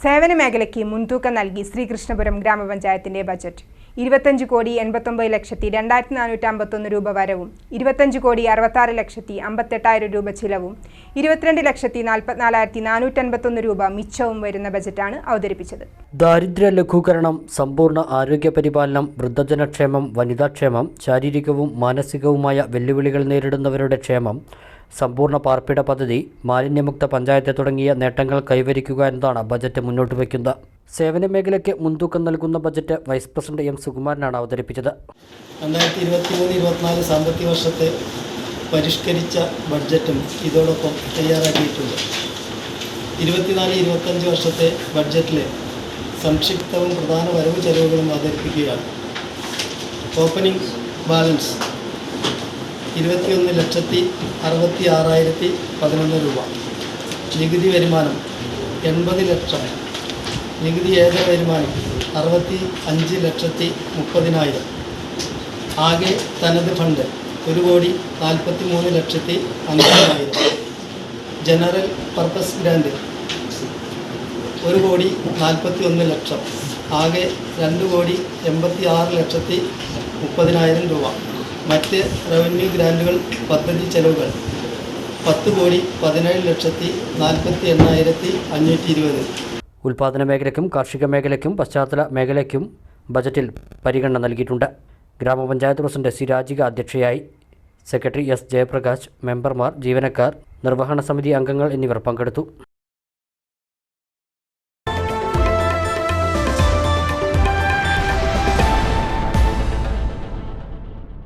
സേവന മേഖലയ്ക്ക് മുൻതൂക്കം നൽകി ശ്രീകൃഷ്ണപുരം ഗ്രാമപഞ്ചായത്തിന്റെ ബജറ്റ് 25,82,2451 രൂപ വരവും 25,66,58,000 രൂപ ചിലവും 22,44,451 രൂപ മിച്ചവും വരുന്ന ബജറ്റാണ് അവതരിപ്പിച്ചത്. ദാരിദ്ര്യ ലഘൂകരണം, സമ്പൂർണ്ണ ആരോഗ്യ പരിപാലനം, വൃദ്ധജനക്ഷേമം, വനിതാക്ഷേമം, ശാരീരികവും മാനസികവുമായ വെല്ലുവിളികൾ നേരിടുന്നവരുടെ ക്ഷേമം, സമ്പൂർണ്ണ പാർപ്പിട പദ്ധതി, മാലിന്യമുക്ത പഞ്ചായത്ത് തുടങ്ങിയ നേട്ടങ്ങൾ കൈവരിക്കുക എന്നതാണ് ബജറ്റ് മുന്നോട്ട് വയ്ക്കുന്നത്. സേവന മേഖലയ്ക്ക് മുൻതൂക്കം നൽകുന്ന ബജറ്റ് വൈസ് പ്രസിഡന്റ് എം സുകുമാരനാണ് അവതരിപ്പിച്ചത്. 2023-24 സാമ്പത്തിക വർഷത്തെ പരിഷ്കരിച്ച ബഡ്ജറ്റും ഇതോടൊപ്പം തയ്യാറാക്കിയിട്ടുണ്ട്. 24-25 വർഷത്തെ ബഡ്ജറ്റിലെ സംക്ഷിപ്തവും പ്രധാന വരവ് ചെലവുകളും അവതരിപ്പിക്കുകയാണ്. ഓപ്പണിംഗ് ബാലൻസ് 21,66,011 രൂപ. നികുതി വരുമാനം 80 ലക്ഷം. നികുതിയേതര വരുമാനം 65,30,000. ആകെ തനത് ഫണ്ട് 1,43,50,000. General purpose grand 1,41,00,000. ആകെ 2,86,30,000 രൂപ. മറ്റ് റവന്യൂ ഗ്രാൻറ്റുകൾ പദ്ധതി ചെലവുകൾ 10,17,48,520. ഉൽപാദന മേഖലയ്ക്കും കാർഷിക മേഖലയ്ക്കും പശ്ചാത്തല മേഖലയ്ക്കും ബജറ്റിൽ പരിഗണന നൽകിയിട്ടുണ്ട്. ഗ്രാമപഞ്ചായത്ത് പ്രസിഡന്റ് സി രാജിക അധ്യക്ഷയായി. സെക്രട്ടറി എസ് ജയപ്രകാശ്, മെമ്പർമാർ, ജീവനക്കാർ, നിർവഹണ സമിതി അംഗങ്ങൾ എന്നിവർ പങ്കെടുത്തു.